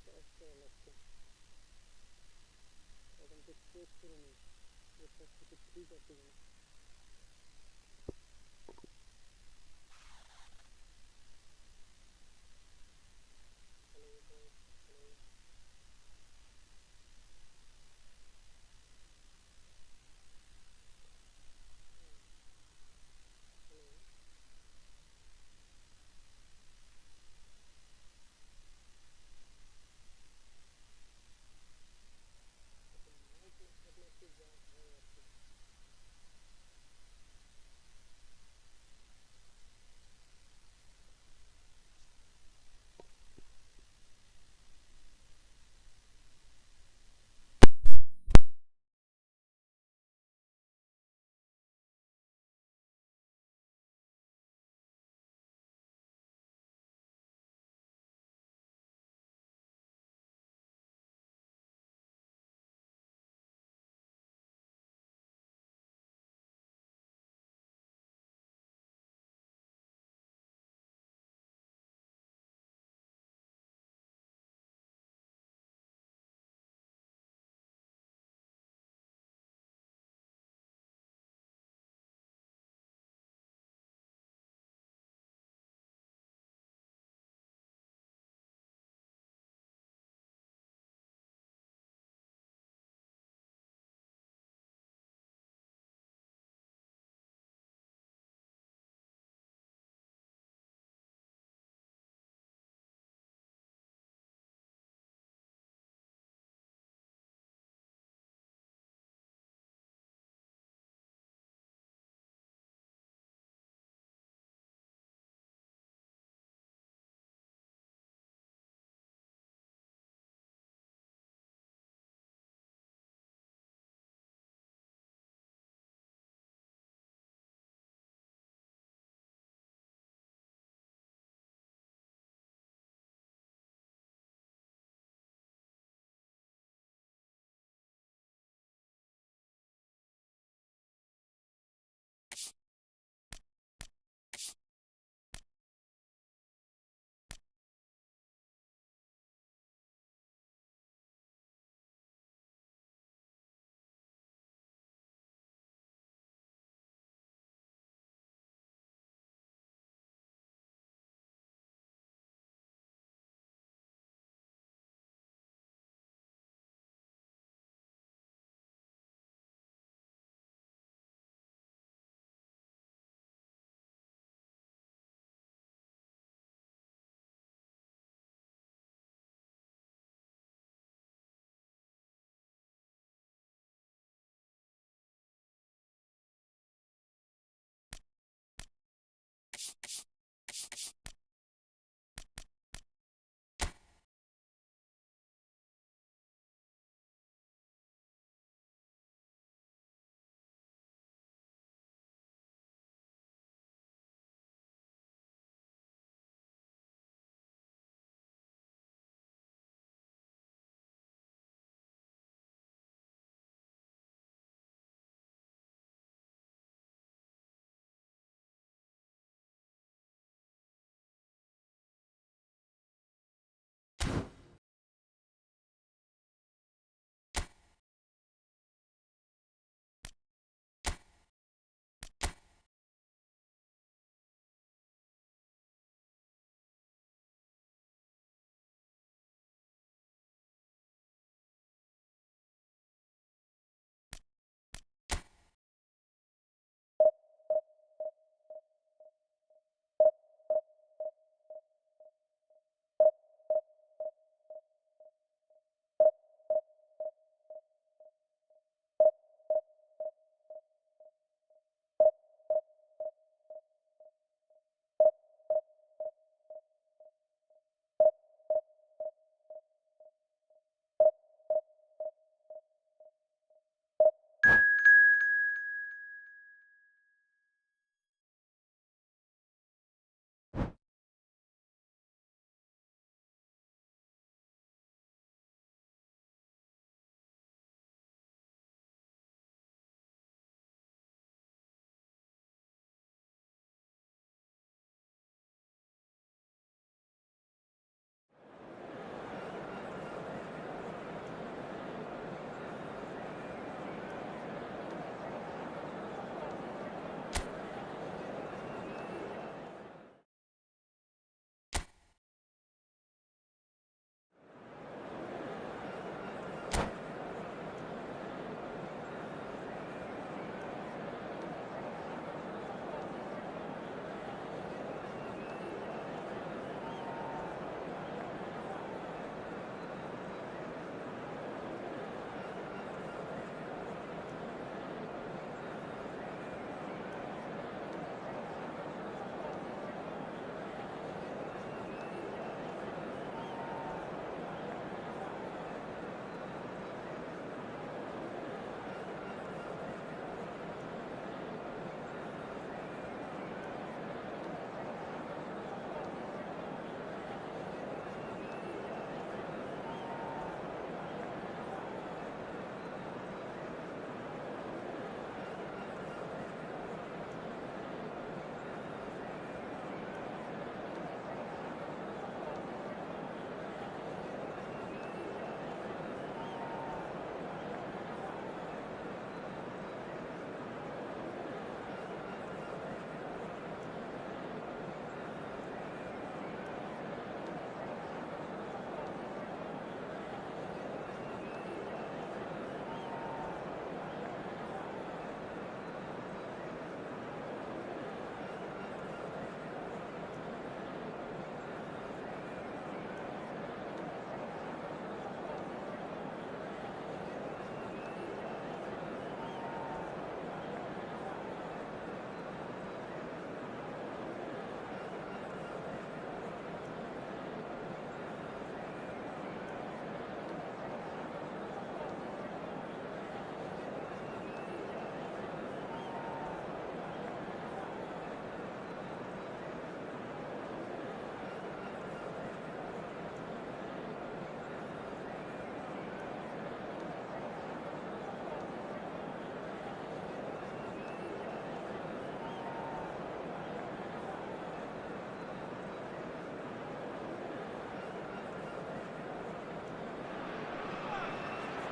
कैसे लगते हैं एकदम कुछ चेक करो नहीं ये सब कुछ ठीक है ठीक है हेलो हेलो हेलो तो माइक मतलब की बात है यार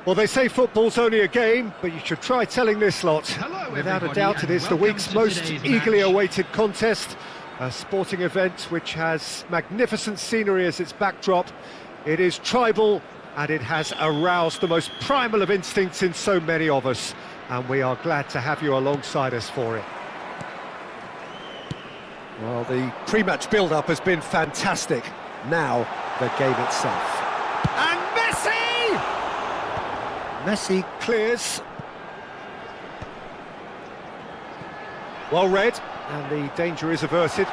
Well, they say football's only a game, but you should try telling this lot. Without a doubt, it is the week's most eagerly awaited contest, a sporting event which has magnificent scenery as its backdrop. It is tribal, and it has aroused the most primal of instincts in so many of us, and we are glad to have you alongside us for it. Well, the pre-match build-up has been fantastic. Now, the game itself. And Messi! Messi clears. Well read, and the danger is averted.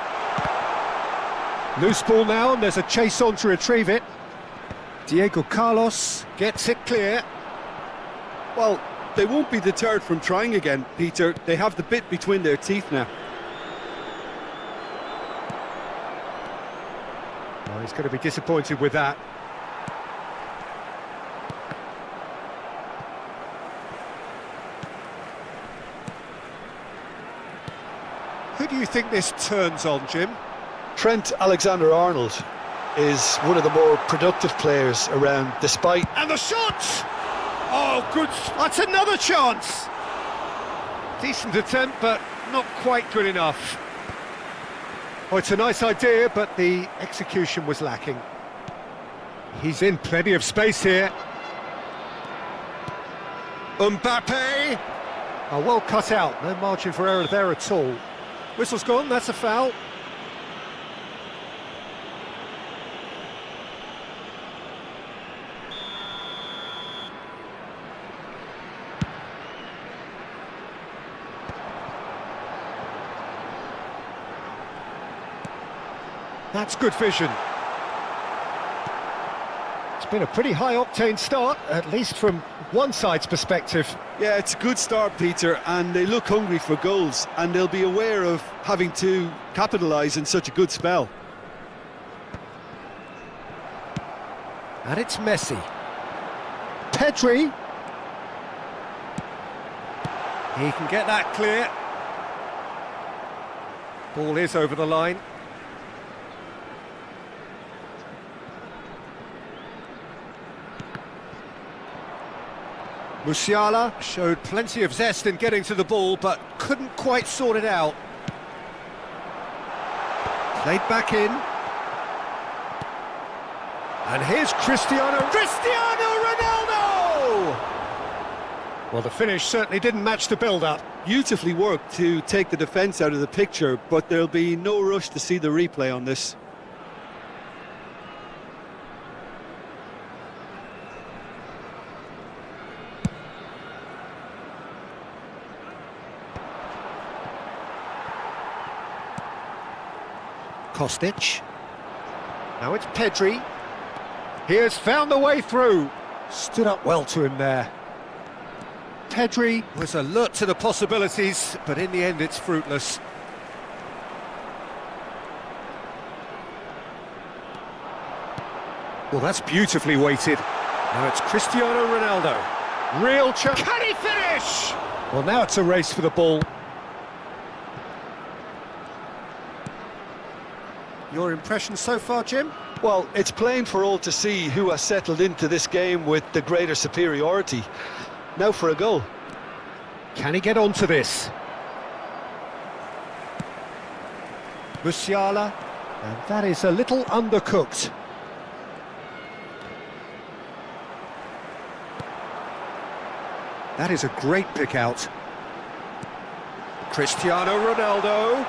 Loose ball now, and there's a chase on to retrieve it. Diego Carlos gets it clear. Well, they won't be deterred from trying again, Peter. They have the bit between their teeth now. Oh, he's going to be disappointed with that. Who do you think this turns on, Jim? Trent Alexander-Arnold is one of the more productive players around, despite... And the shot! Oh, good. That's another chance. Decent attempt, but not quite good enough. Oh, it's a nice idea, but the execution was lacking. He's in plenty of space here. Mbappe! Oh, well cut out. No margin for error there at all. Whistle's gone, that's a foul. That's good vision. It's been a pretty high-octane start, at least from one side's perspective. Yeah, it's a good start, Peter, and they look hungry for goals, and they'll be aware of having to capitalise in such a good spell. And it's Messi. Pedri. He can get that clear. Ball is over the line. Musiala showed plenty of zest in getting to the ball, but couldn't quite sort it out. Played back in. And here's Cristiano Ronaldo! Well, the finish certainly didn't match the build-up. Beautifully worked to take the defence out of the picture, but there'll be no rush to see the replay on this. Kostic. Now it's Pedri. He has found the way through. Stood up well to him there. Pedri was alert to the possibilities, but in the end it's fruitless. Well, that's beautifully weighted. Now it's Cristiano Ronaldo. Real chance. Can he finish? Well, now it's a race for the ball. Your impression so far, Jim? Well, it's plain for all to see who has settled into this game with the greater superiority. Now for a goal. Can he get onto this? Musiala, and that is a little undercooked. That is a great pick out. Cristiano Ronaldo.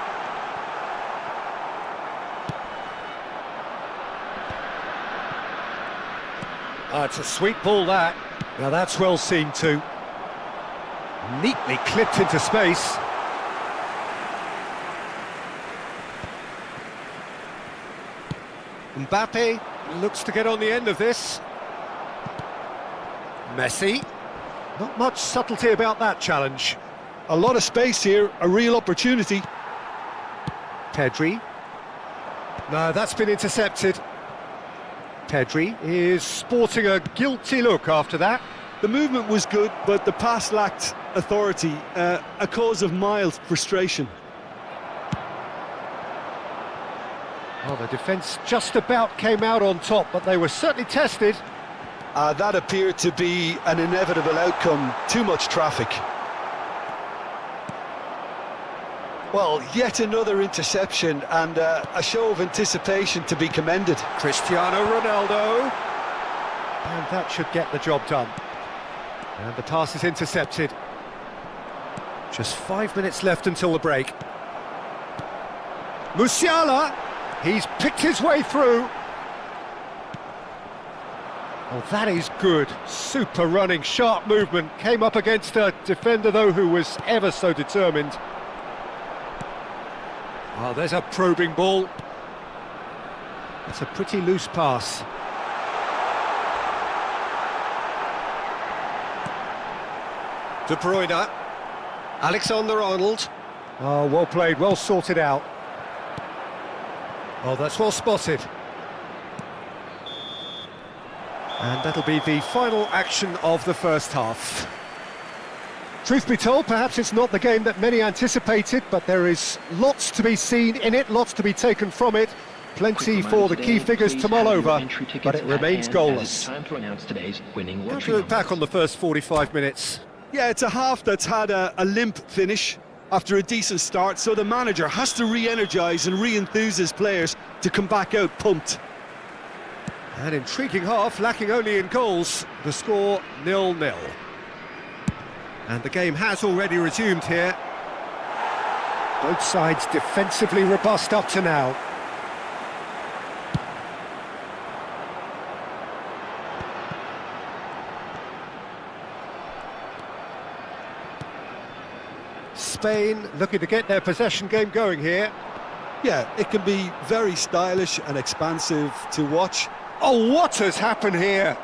It's a sweet ball, that. Now that's well seen too. Neatly clipped into space. Mbappe looks to get on the end of this. Messi. Not much subtlety about that challenge. A lot of space here, a real opportunity. Pedri. No, that's been intercepted. Pedri is sporting a guilty look after that. The movement was good, but the pass lacked authority, a cause of mild frustration. Well, the defence just about came out on top, but they were certainly tested. That appeared to be an inevitable outcome. Too much traffic. Well, yet another interception and a show of anticipation to be commended. Cristiano Ronaldo. And that should get the job done. And the pass is intercepted. Just 5 minutes left until the break. Musiala, he's picked his way through. Oh, that is good. Super running, sharp movement. Came up against a defender, though, who was ever so determined. Oh, there's a probing ball. It's a pretty loose pass. De Bruyne. Alexander-Arnold. Oh, well played, well sorted out. Oh, that's well spotted. And that'll be the final action of the first half. Truth be told, perhaps it's not the game that many anticipated, but there is lots to be seen in it, lots to be taken from it. Plenty for the key figures to mull over, but it remains goalless. How do you look back on the first 45 minutes? Yeah, it's a half that's had a limp finish after a decent start, so the manager has to re-energise and re-enthuse his players to come back out pumped. An intriguing half, lacking only in goals. The score 0-0. And the game has already resumed here. Both sides defensively robust up to now. Spain looking to get their possession game going here. Yeah, it can be very stylish and expansive to watch. Oh, what has happened here?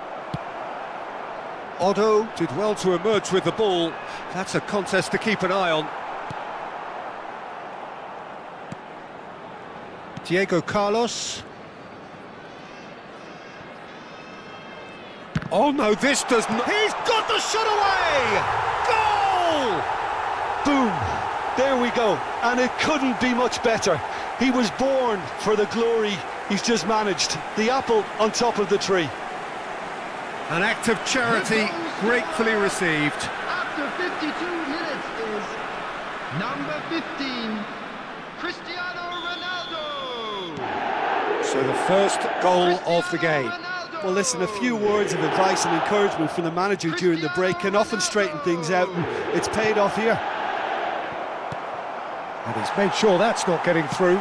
Otto did well to emerge with the ball. That's a contest to keep an eye on. Diego Carlos. Oh no, this does not... He's got the shot away! Goal! Boom! There we go. And it couldn't be much better. He was born for the glory he's just managed. The apple on top of the tree. An act of charity gratefully received. After 52 minutes is number 15, Cristiano Ronaldo. So the first goal of the game. Well, listen, a few words of advice and encouragement from the manager during the break can often straighten things out, and it's paid off here. And he's made sure that's not getting through.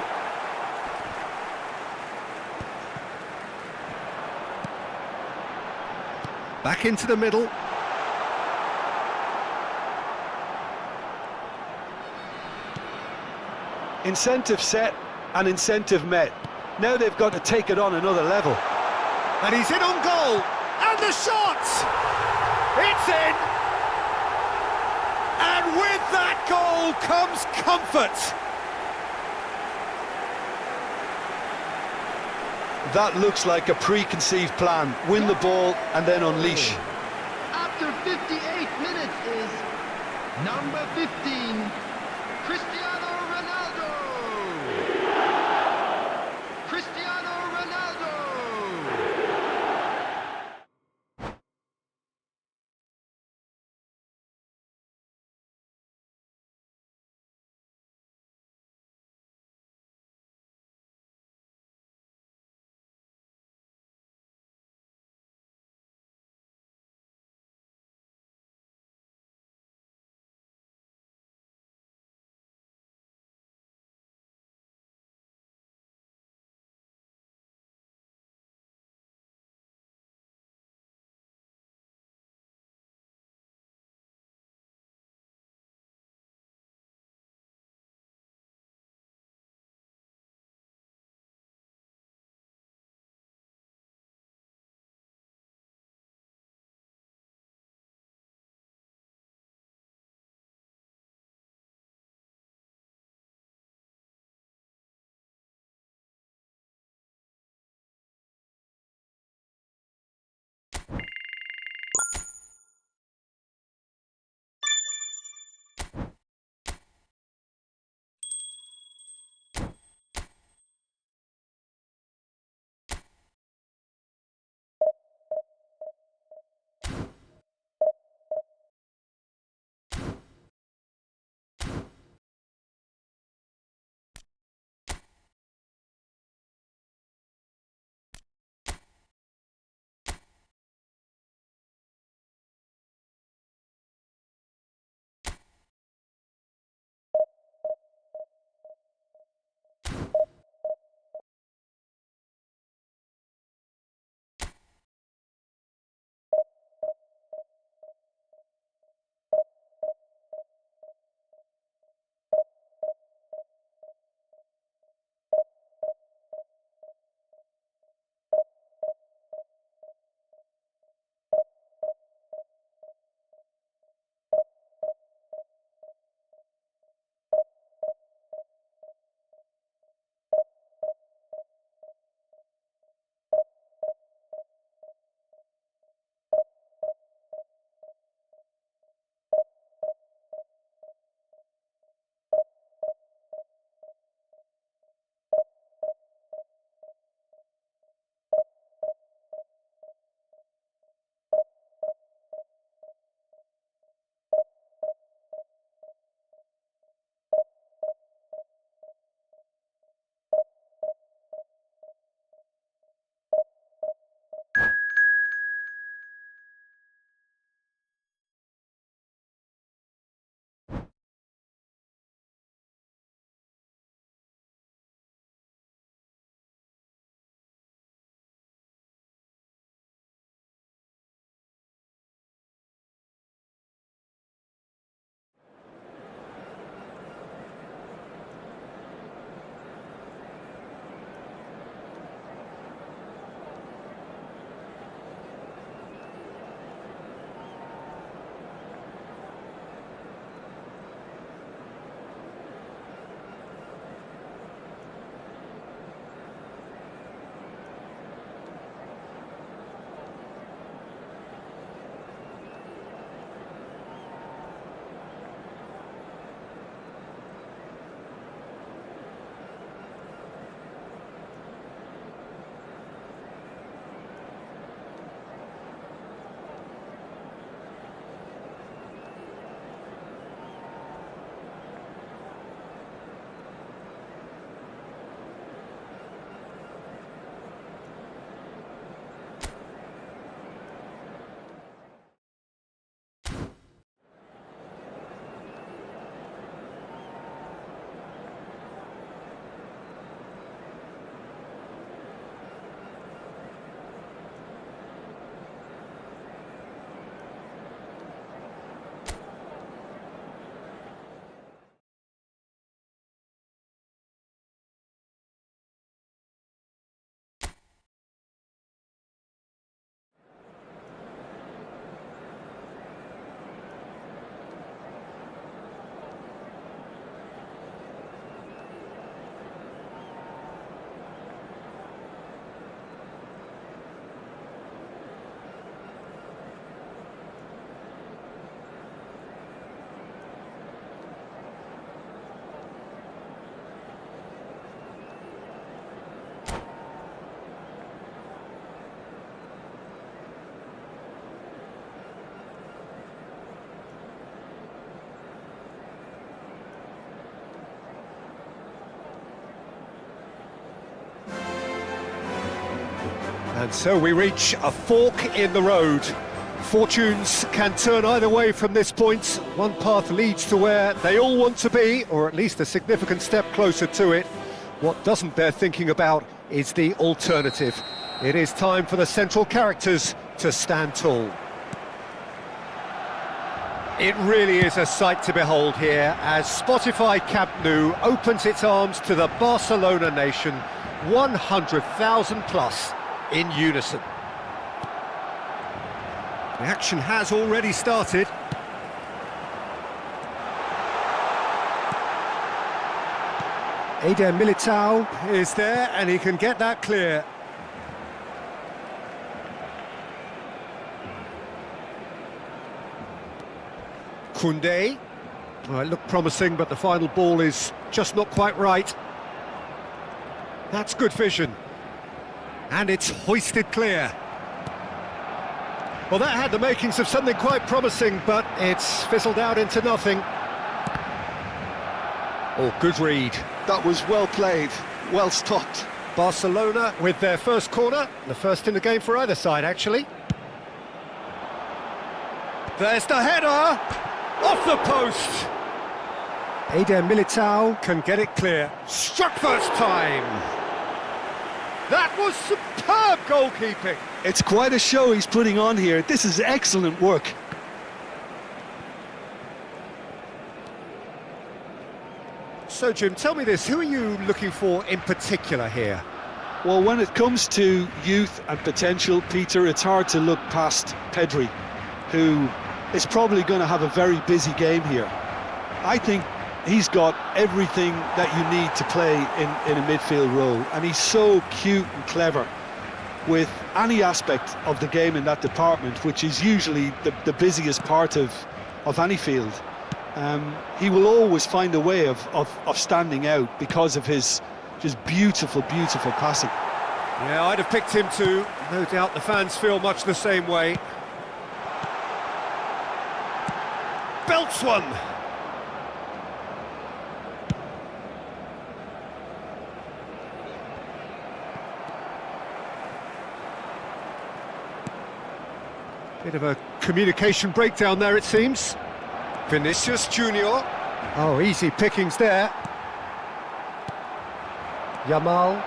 Back into the middle. Incentive set and incentive met. Now they've got to take it on another level. And he's in on goal. And the shot! It's in! And with that goal comes comfort. That looks like a preconceived plan. Win the ball and then unleash. After 58 minutes is number 15, Cristiano And so we reach a fork in the road. Fortunes can turn either way from this point. One path leads to where they all want to be, or at least a significant step closer to it. What doesn't bear thinking about is the alternative. It is time for the central characters to stand tall. It really is a sight to behold here as Spotify Camp Nou opens its arms to the Barcelona nation, 100,000 plus in unison. The action has already started. Eder Militao is there and he can get that clear. Koundé. Well, it looked promising, but the final ball is just not quite right. That's good vision. And it's hoisted clear. Well, that had the makings of something quite promising, but it's fizzled out into nothing. Oh, good read. That was well played, well stopped. Barcelona with their first corner, the first in the game for either side, actually. There's the header! Off the post! Eder Militao can get it clear. Struck first time! That was superb goalkeeping! It's quite a show he's putting on here. This is excellent work. So, Jim, tell me this, who are you looking for in particular here? Well, when it comes to youth and potential, Peter, it's hard to look past Pedri, who is probably going to have a very busy game here. I think he's got everything that you need to play in a midfield role, and he's so cute and clever with any aspect of the game in that department, which is usually the busiest part of any field. He will always find a way of standing out because of his just beautiful, beautiful passing. Yeah, I'd have picked him too. No doubt the fans feel much the same way. Belts one! Bit of a communication breakdown there, it seems. Vinicius Junior. Oh, easy pickings there. Yamal.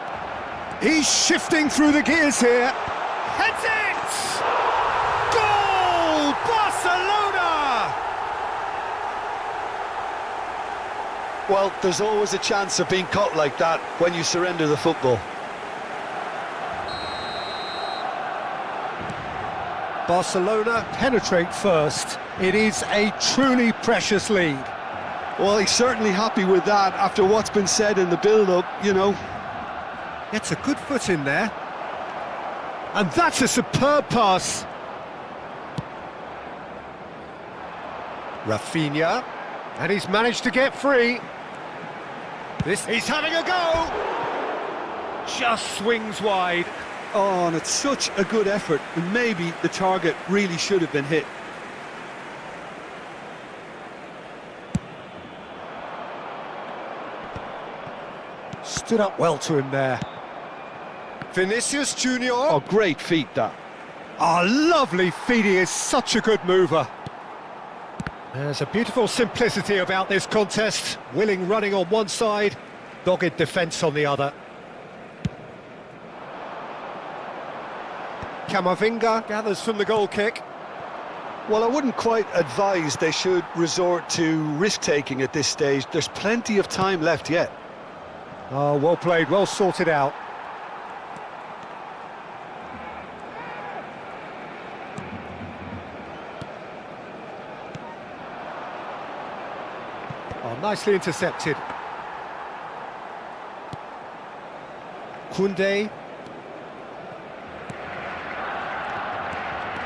He's shifting through the gears here. Heads it! Goal! Barcelona! Well, there's always a chance of being caught like that when you surrender the football. Barcelona penetrate first. It is a truly precious lead. Well, he's certainly happy with that after what's been said in the build-up, you know. Gets a good foot in there. And that's a superb pass. Rafinha. And he's managed to get free. He's having a go! Just swings wide. Oh, and it's such a good effort, and maybe the target really should have been hit. Stood up well to him there. Vinicius Junior. Oh, great feet, that. Oh, lovely feet. He is such a good mover. There's a beautiful simplicity about this contest. Willing running on one side, dogged defence on the other. Camavinga gathers from the goal kick. Well, I wouldn't quite advise they should resort to risk-taking at this stage. There's plenty of time left yet. Oh, well played, well sorted out. Oh, nicely intercepted. Koundé.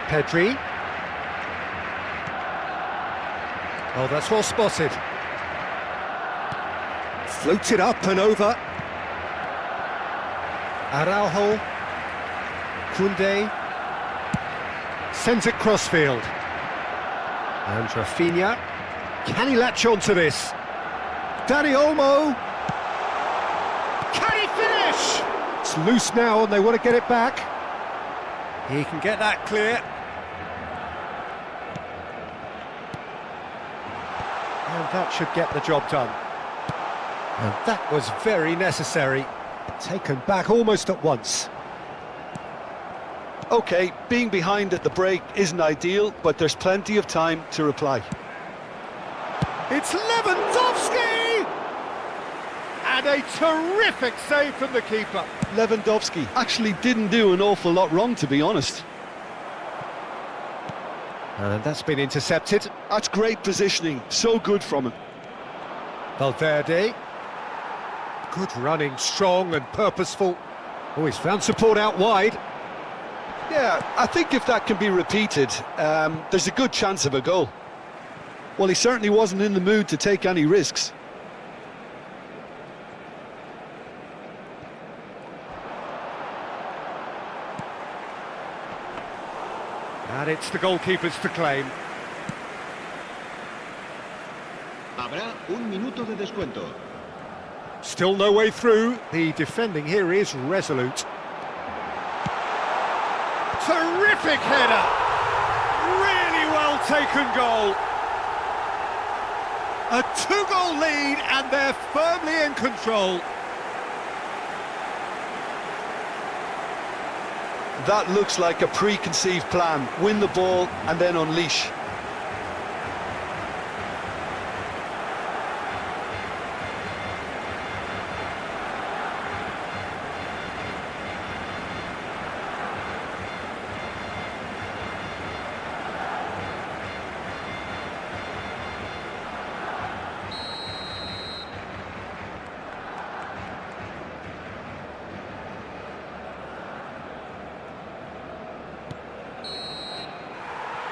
Pedri. Oh, that's well spotted. Floated up and over. Araujo. Koundé. Sends it crossfield. And Rafinha. Can he latch on to this? Dani Olmo. Can he finish? It's loose now and they want to get it back. He can get that clear. And that should get the job done. And that was very necessary. Taken back almost at once. OK, being behind at the break isn't ideal, but there's plenty of time to reply. It's Lewandowski! And a terrific save from the keeper. Lewandowski actually didn't do an awful lot wrong, to be honest. And that's been intercepted. That's great positioning, so good from him. Valverde. Good running, strong and purposeful. Oh, he's found support out wide. Yeah, I think if that can be repeated, there's a good chance of a goal. Well, he certainly wasn't in the mood to take any risks. And it's the goalkeepers to claim. Habrá un minuto de descuento. Still no way through. The defending here is resolute. Terrific header! Really well taken goal. A 2-goal lead and they're firmly in control. That looks like a preconceived plan. Win the ball and then unleash.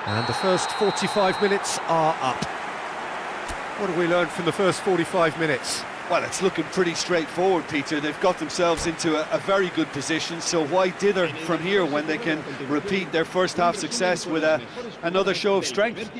And the first 45 minutes are up. What have we learned from the first 45 minutes? Well, it's looking pretty straightforward, Peter. They've got themselves into a very good position, so why dither from here when they can repeat their first half success with another show of strength?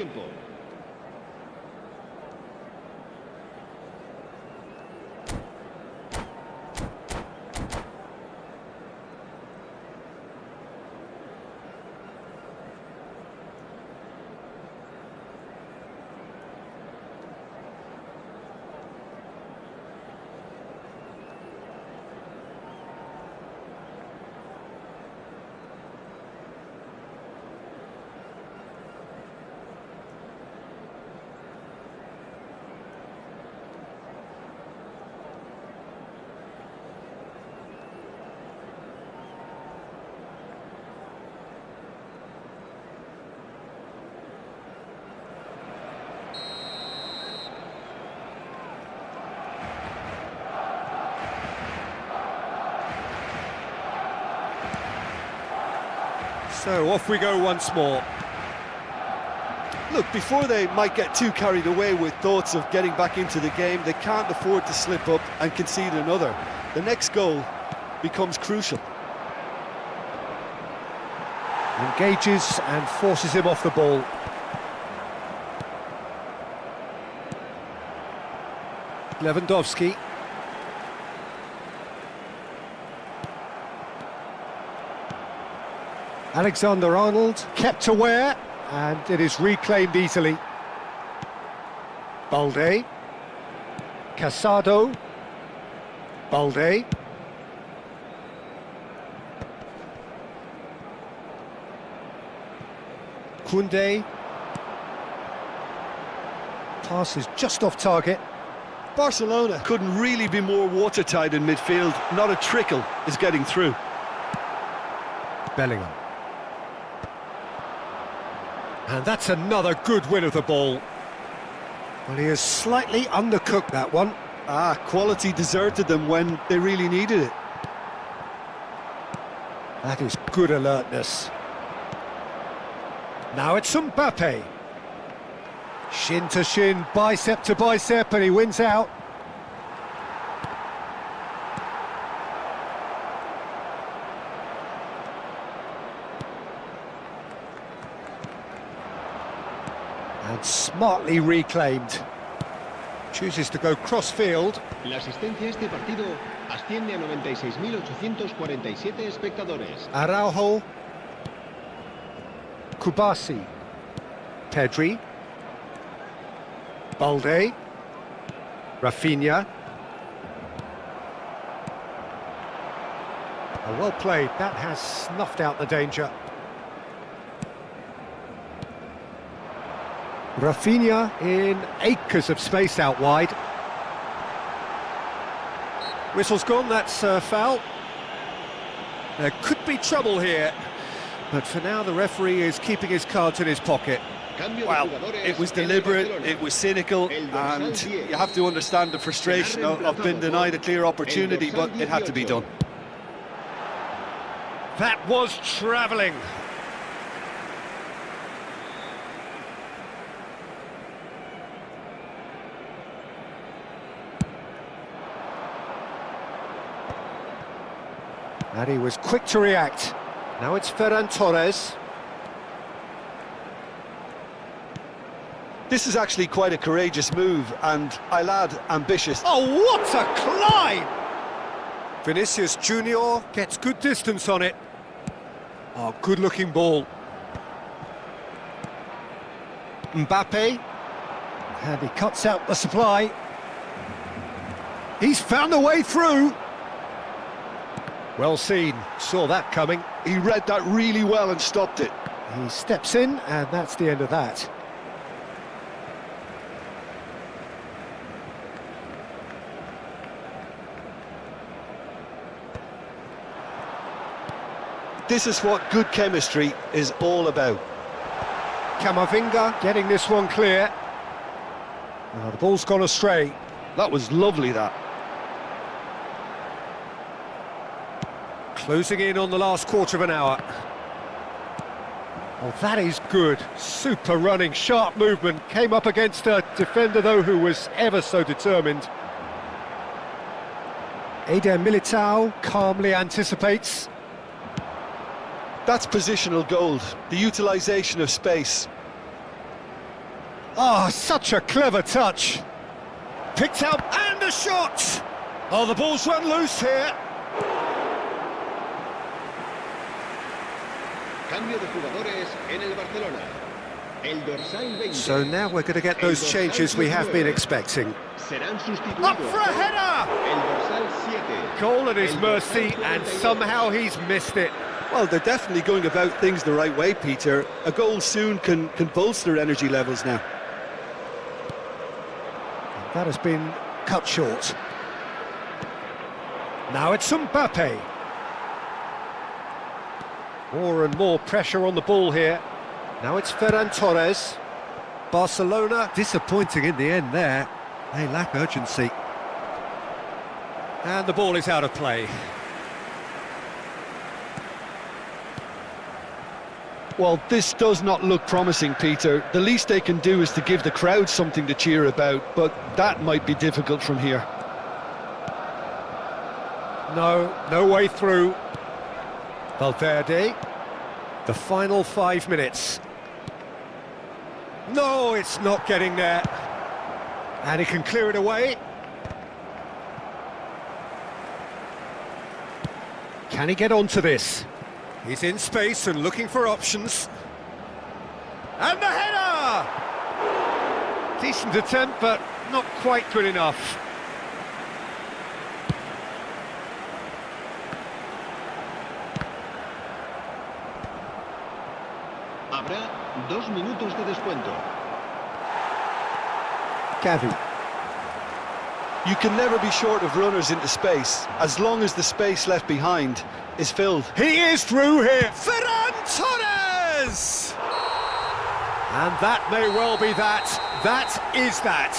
So off we go once more. Look, before they might get too carried away with thoughts of getting back into the game, they can't afford to slip up and concede another. The next goal becomes crucial. Engages and forces him off the ball. Lewandowski. Alexander-Arnold kept aware, and it is reclaimed easily. Balde. Casado. Balde. Koundé. Pass is just off target. Barcelona couldn't really be more watertight in midfield. Not a trickle is getting through. Bellingham. And that's another good win of the ball. Well, he has slightly undercooked that one. Quality deserted them when they really needed it. That is good alertness. Now it's Mbappe. Shin to shin, bicep to bicep, and he wins out. And smartly reclaimed. Chooses to go cross-field. La asistencia a este partido asciende a 96.847 espectadores. Araujo. Kubasi. Pedri. Balde. Rafinha. Oh, well played. That has snuffed out the danger. Rafinha in acres of space out wide. Whistle's gone, that's a foul. There could be trouble here, but for now the referee is keeping his cards in his pocket. Well, it was deliberate, it was cynical, and you have to understand the frustration of being denied a clear opportunity, but it had to be done. That was travelling. And he was quick to react. Now it's Ferran Torres. This is actually quite a courageous move, and I'll add, ambitious. Oh, what a climb! Vinicius Junior gets good distance on it. Oh, good-looking ball. Mbappe. And he cuts out the supply. He's found a way through. Well seen, saw that coming. He read that really well and stopped it. He steps in, and that's the end of that. This is what good chemistry is all about. Camavinga getting this one clear. Oh, the ball's gone astray. That was lovely, that. Closing in on the last quarter of an hour. Oh, that is good. Super running, sharp movement. Came up against a defender, though, who was ever so determined. Eder Militao calmly anticipates. That's positional gold, the utilisation of space. Oh, such a clever touch. Picked out, and a shot! Oh, the ball's run loose here. Cambio de jugadores en el Barcelona. El dorsal 20. So now we're going to get those changes we have been expecting. Serán sustituidos. Up for a header! El dorsal 7. Goal at his mercy, and somehow he's missed it. Well, they're definitely going about things the right way, Peter. A goal soon can bolster energy levels now. That has been cut short. Now it's Mbappe. More and more pressure on the ball here. Now it's Ferran Torres. Barcelona disappointing in the end there. They lack urgency. And the ball is out of play. Well, this does not look promising, Peter. The least they can do is to give the crowd something to cheer about, but that might be difficult from here. No way through. Valverde. The final 5 minutes. No, it's not getting there. And he can clear it away. Can he get onto this? He's in space and looking for options. And the header! Decent attempt, but not quite good enough. Habrá 2 minutos de descuento. Gavi. You can never be short of runners into space, as long as the space left behind is filled. He is through here. Ferran Torres! And that may well be that. That is that.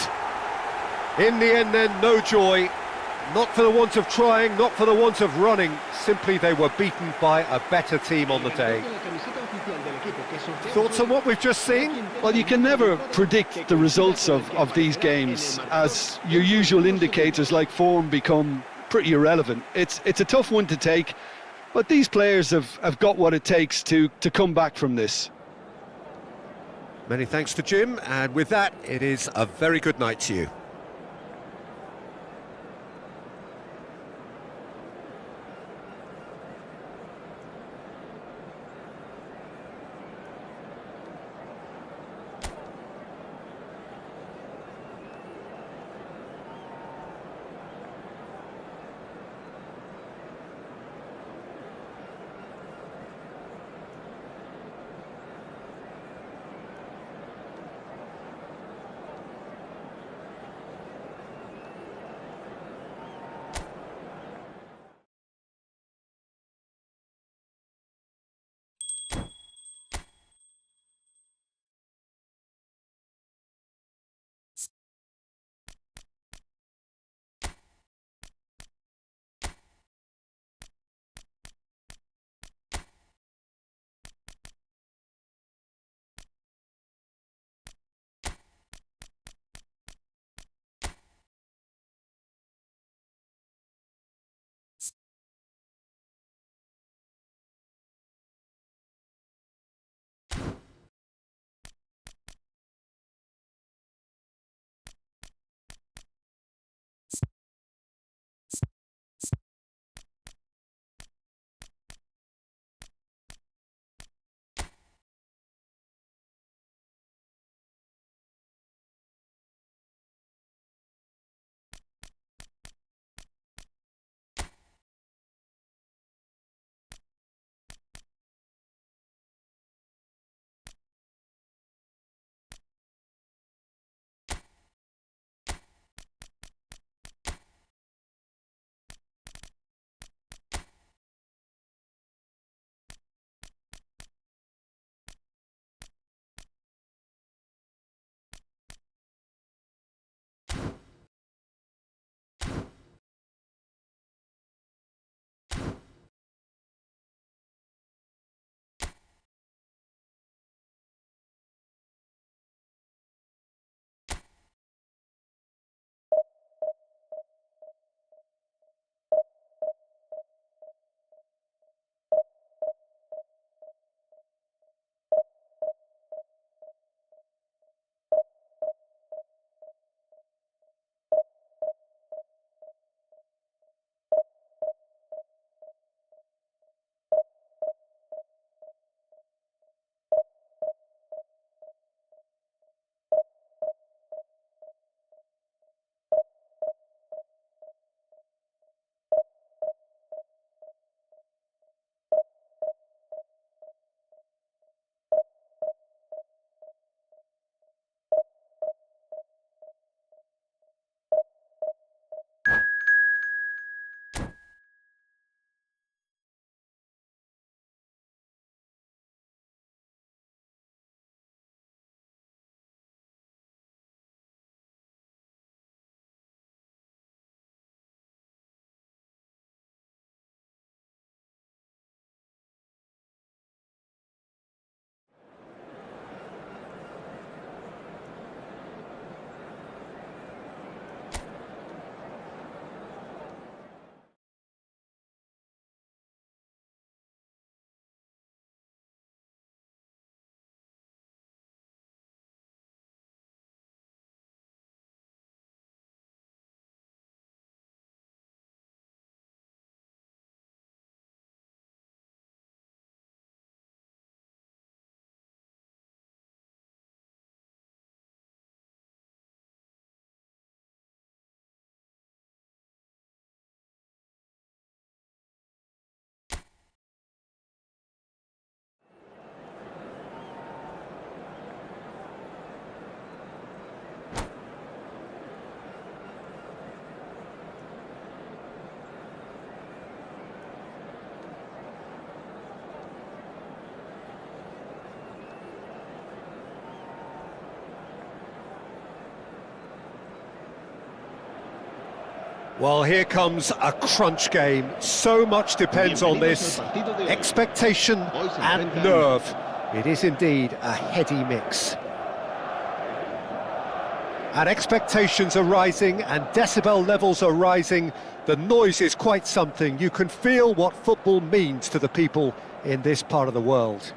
In the end then, no joy. Not for the want of trying, not for the want of running. Simply they were beaten by a better team on the day. Thoughts on what we've just seen? Well, you can never predict the results of these games, as your usual indicators like form become pretty irrelevant. It's a tough one to take, but these players have got what it takes to come back from this. Many thanks to Jim, and with that, it is a very good night to you. Well, here comes a crunch game. So much depends on this. Expectation and nerve. It is indeed a heady mix. And expectations are rising and decibel levels are rising. The noise is quite something. You can feel what football means to the people in this part of the world.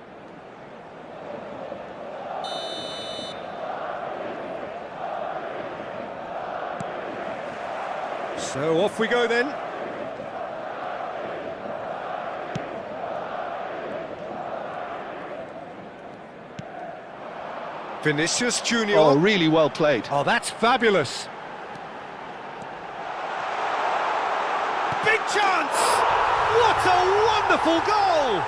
So off we go then. Vinicius Junior. Oh, really well played. Oh, that's fabulous. Big chance! What a wonderful goal!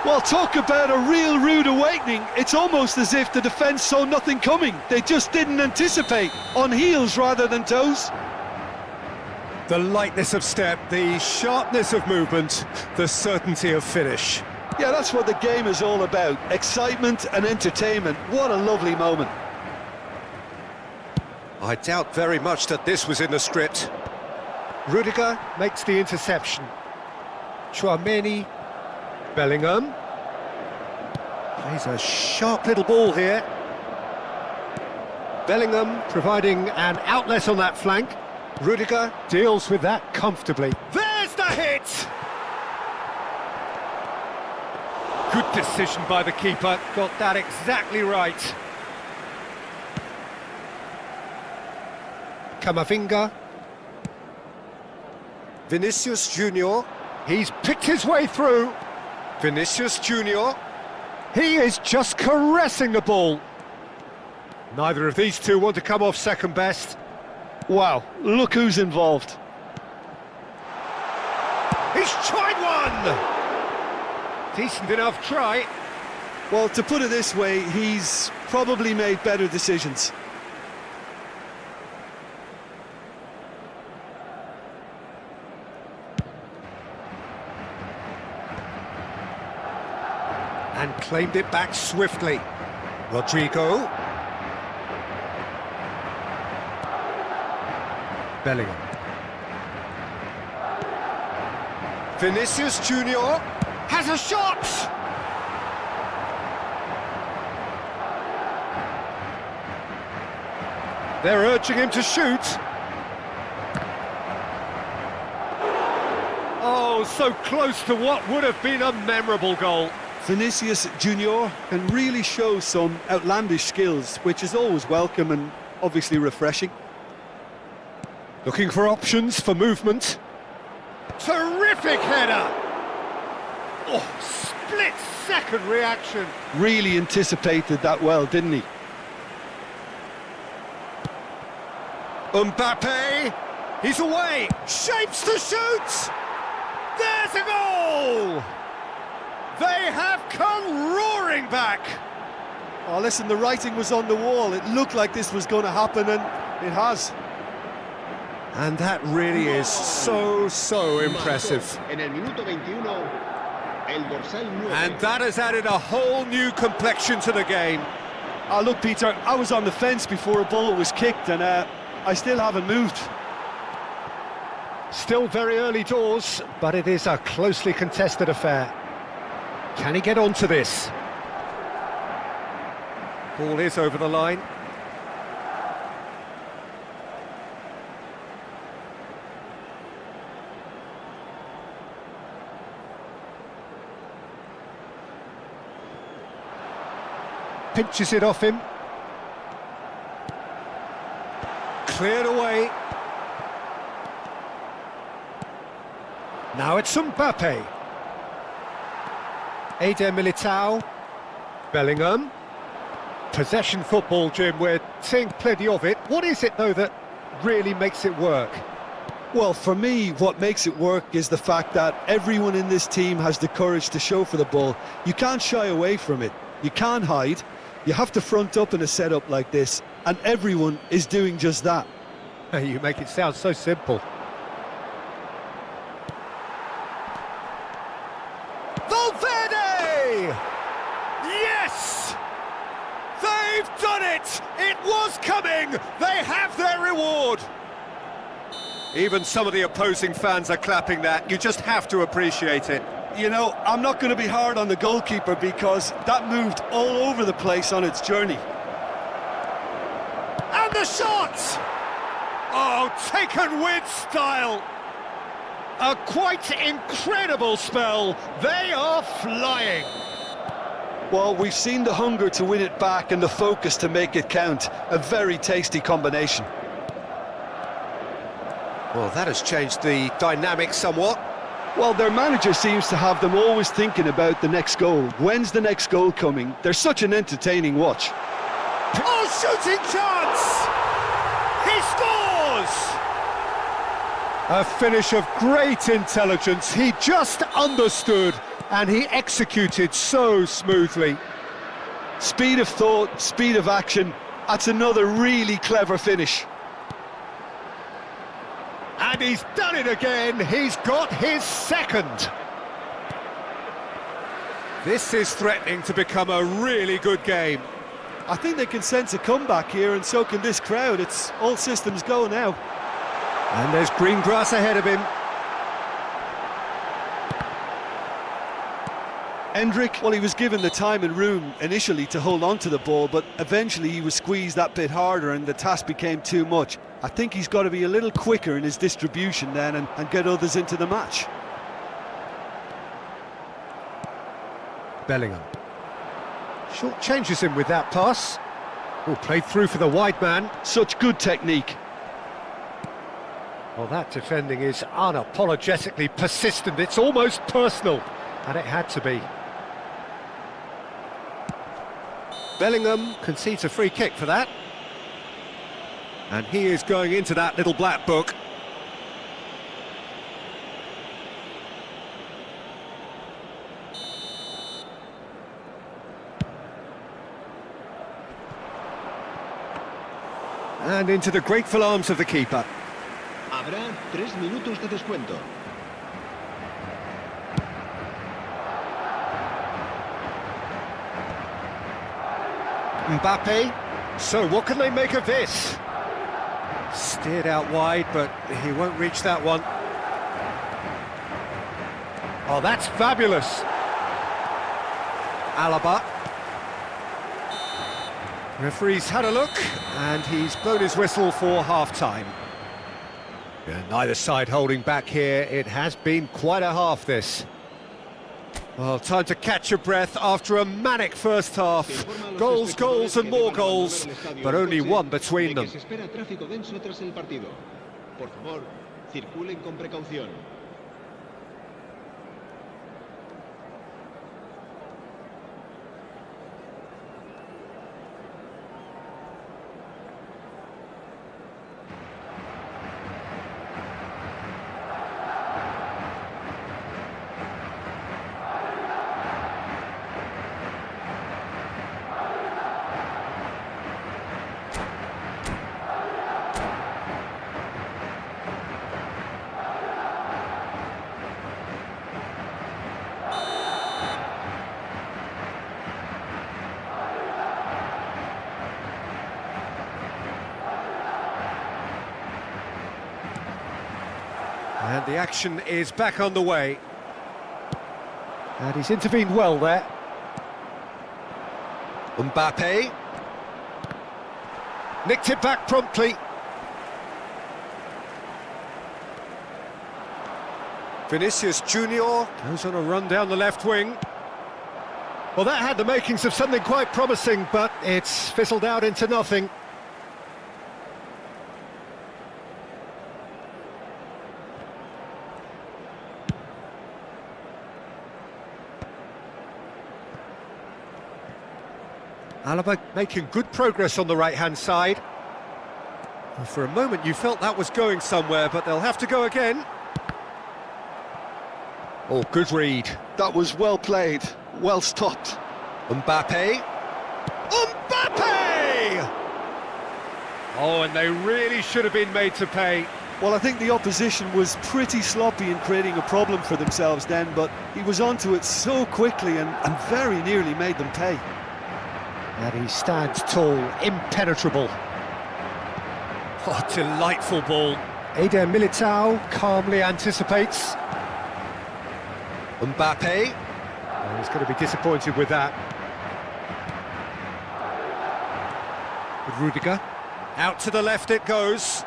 Well, talk about a real rude awakening. It's almost as if the defence saw nothing coming. They just didn't anticipate. On heels rather than toes. The lightness of step, the sharpness of movement, the certainty of finish. Yeah, that's what the game is all about. Excitement and entertainment. What a lovely moment. I doubt very much that this was in the script. Rudiger makes the interception. Chouameni, Bellingham. Plays a sharp little ball here. Bellingham providing an outlet on that flank. Rudiger deals with that comfortably. There's the hit! Good decision by the keeper, got that exactly right. Camavinga. Vinicius Junior. He's picked his way through. Vinicius Junior. He is just caressing the ball. Neither of these two want to come off second best. Wow, look who's involved. He's tried one! Decent enough try. Well, to put it this way, he's probably made better decisions. And claimed it back swiftly. Rodrigo. Bellingham. Vinicius Junior has a shot! They're urging him to shoot. Oh, so close to what would have been a memorable goal. Vinicius Junior can really show some outlandish skills, which is always welcome and obviously refreshing. Looking for options for movement. Terrific header! Oh, split-second reaction. Really anticipated that well, didn't he? Mbappe, he's away, shapes to shoot! There's a goal! They have come roaring back! Oh, listen, the writing was on the wall. It looked like this was going to happen, and it has. And that really is so impressive. En el minuto 21, el dorsal 9. And that has added a whole new complexion to the game. Oh, look, Peter, I was on the fence before a ball was kicked, and I still haven't moved. Still very early doors, but it is a closely contested affair. Can he get onto this? Ball is over the line. Pinches it off him. Cleared away. Now it's Mbappe. Eder Militao. Bellingham. Possession football, Jim, we're seeing plenty of it. What is it, though, that really makes it work? Well, for me, what makes it work is the fact that everyone in this team has the courage to show for the ball. You can't shy away from it. You can't hide. You have to front up in a setup like this, and everyone is doing just that. You make it sound so simple. Valverde! Yes! They've done it! It was coming! They have their reward! Even some of the opposing fans are clapping that. You just have to appreciate it. You know, I'm not going to be hard on the goalkeeper because that moved all over the place on its journey. And the shot! Oh, taken with style. A quite incredible spell. They are flying. Well, we've seen the hunger to win it back and the focus to make it count. A very tasty combination. Well, that has changed the dynamic somewhat. Well, their manager seems to have them always thinking about the next goal. When's the next goal coming? They're such an entertaining watch. Oh, shooting chance! He scores! A finish of great intelligence. He just understood and he executed so smoothly. Speed of thought, speed of action. That's another really clever finish. And he's done it again. He's got his second. This is threatening to become a really good game. I think they can sense a comeback here, and so can this crowd. It's all systems go now. And there's green grass ahead of him. Hendrick, well, he was given the time and room initially to hold on to the ball, but eventually he was squeezed that bit harder and the task became too much. I think he's got to be a little quicker in his distribution then and get others into the match. Bellingham. Short changes him with that pass. Oh, played through for the wide man. Such good technique. Well, that defending is unapologetically persistent. It's almost personal, and it had to be. Bellingham concedes a free kick for that. And he is going into that little black book. And into the grateful arms of the keeper. Habrá 3 minutos de descuento. Mbappe. So what can they make of this? Steered out wide, but he won't reach that one. Oh, that's fabulous. Alaba. Referee's had a look, and he's blown his whistle for half-time. Yeah, neither side holding back here. It has been quite a half, this. Well, time to catch your breath after a manic first half. Goals, goals and more goals, but only one between them. Se espera tráfico denso tras el partido. Por favor, circulen con precaución. And the action is back on the way. And he's intervened well there. Mbappe. Nicked it back promptly. Vinicius Junior goes on a run down the left wing. Well, that had the makings of something quite promising, but it's fizzled out into nothing. Alaba making good progress on the right-hand side. Well, for a moment you felt that was going somewhere, but they'll have to go again. Oh, good read. That was well played, well stopped. Mbappe. Mbappe! Oh, and they really should have been made to pay. Well, I think the opposition was pretty sloppy in creating a problem for themselves then, but he was onto it so quickly and very nearly made them pay. And he stands tall, impenetrable. Oh, delightful ball. Eder Militao calmly anticipates. Mbappe. Oh, he's going to be disappointed with that. Rudiger. Out to the left it goes.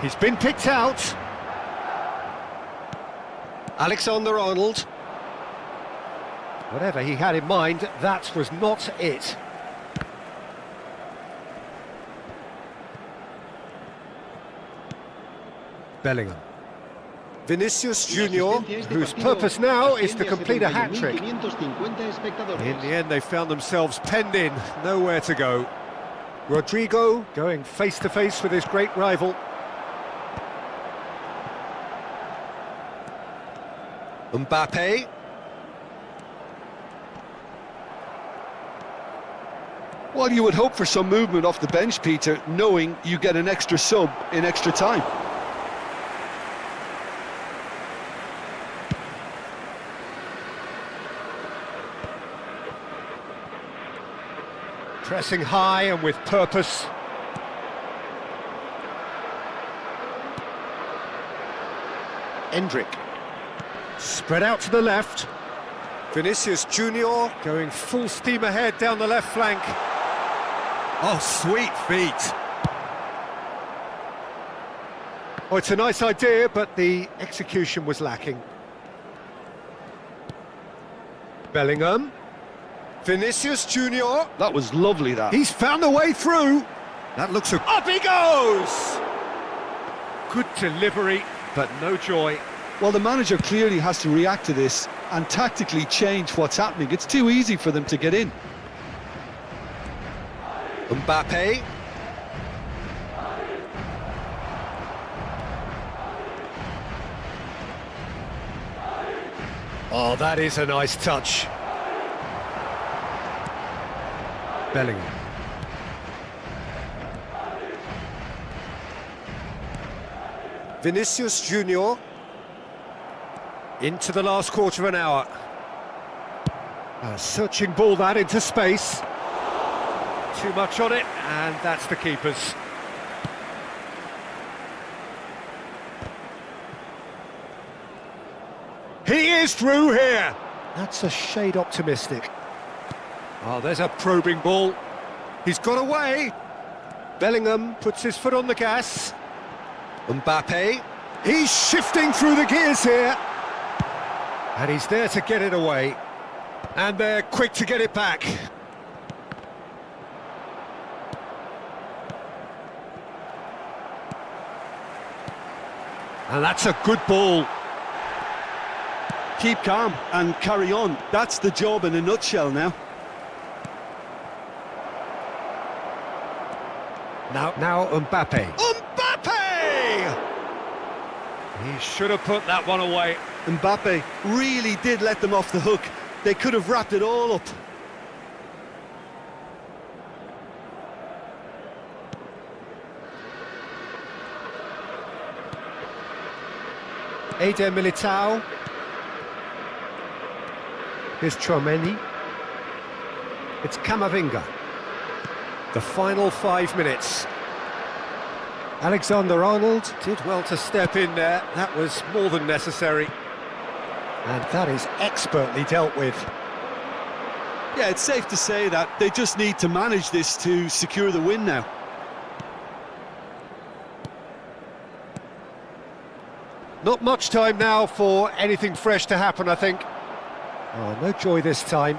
He's been picked out. Alexander-Arnold. Whatever he had in mind, that was not it. Bellingham. Vinicius Junior, whose purpose now is to complete a hat-trick. In the end, they found themselves penned in, nowhere to go. Rodrigo going face-to-face with his great rival. Mbappe. Well, you would hope for some movement off the bench, Peter, knowing you get an extra sub in extra time. Pressing high and with purpose. Endrick. Spread out to the left. Vinicius Junior going full steam ahead down the left flank. Oh, sweet feet. Oh, it's a nice idea, but the execution was lacking. Bellingham. Vinicius Junior. That was lovely, that. He's found a way through. That looks up he goes! Good delivery, but no joy. Well, the manager clearly has to react to this and tactically change what's happening. It's too easy for them to get in. Mbappe. Oh, that is a nice touch. Bellingham. Vinicius Junior. Into the last quarter of an hour. A searching ball that into space. Too much on it, and that's the keeper's. He is through here. That's a shade optimistic. Oh, there's a probing ball. He's got away. Bellingham puts his foot on the gas. Mbappe. He's shifting through the gears here. And he's there to get it away. And they're quick to get it back. And that's a good ball. Keep calm and carry on. That's the job in a nutshell now. Now Mbappe. Mbappe! He should have put that one away. Mbappe really did let them off the hook. They could have wrapped it all up. Eder Militao. Here's Chouameni. It's Camavinga. The final 5 minutes. Alexander-Arnold did well to step in there. That was more than necessary. And that is expertly dealt with. Yeah, it's safe to say that they just need to manage this to secure the win now. Not much time now for anything fresh to happen, I think. Oh, no joy this time.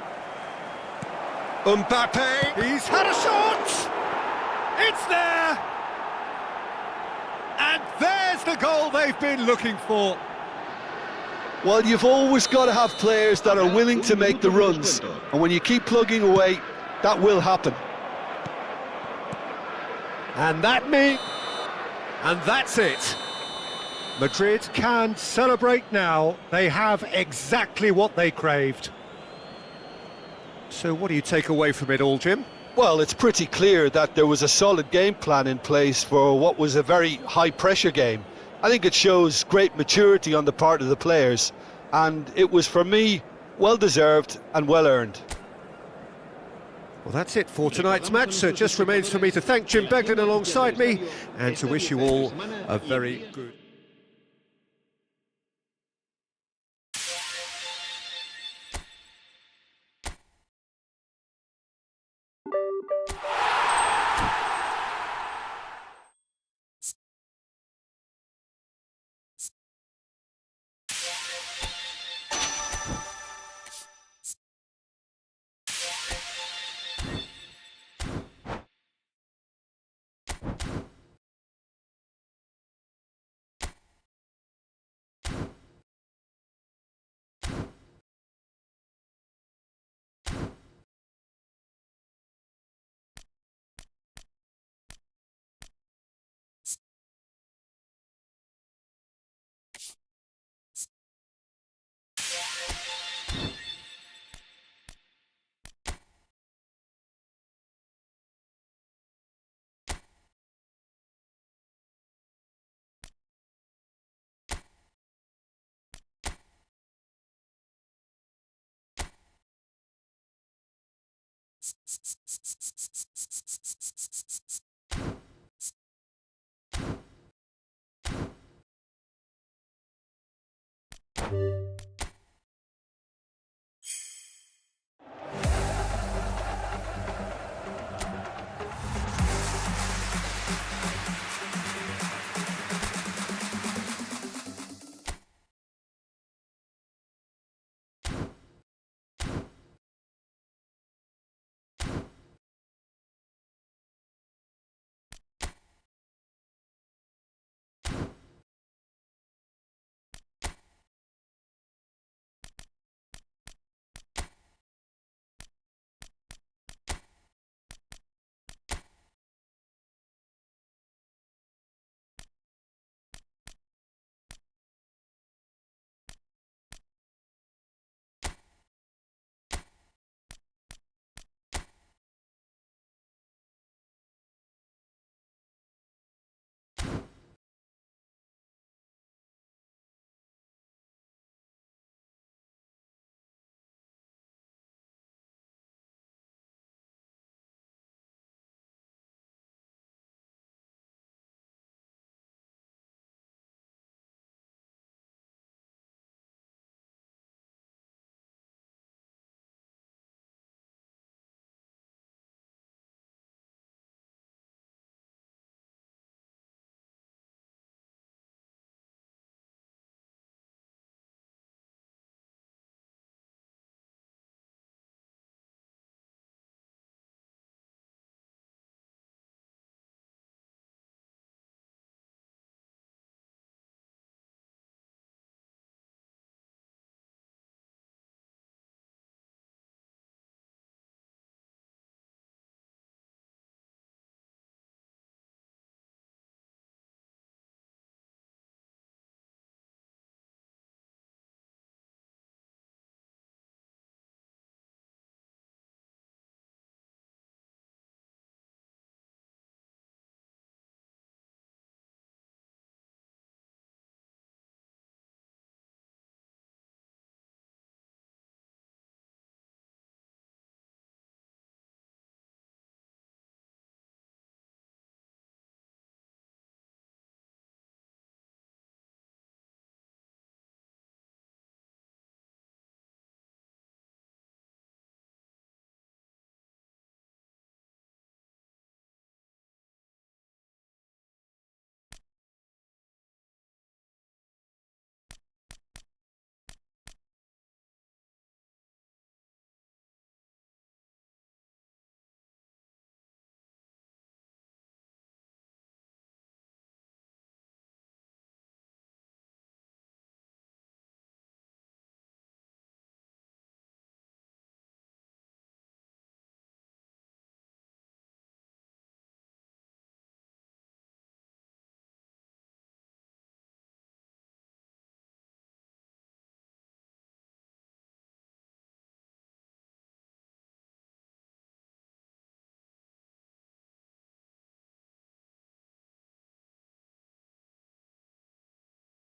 Mbappe, he's had a shot! It's there! And there's the goal they've been looking for. Well, you've always got to have players that are willing to make the runs, and when you keep plugging away, that will happen. And that's it. Madrid can celebrate now. They have exactly what they craved. So what do you take away from it all, Jim? Well, it's pretty clear that there was a solid game plan in place for what was a very high-pressure game. I think it shows great maturity on the part of the players, and it was, for me, well-deserved and well-earned. Well, that's it for tonight's match, so it just remains for me to thank Jim Beglin alongside me and to wish you all a very good...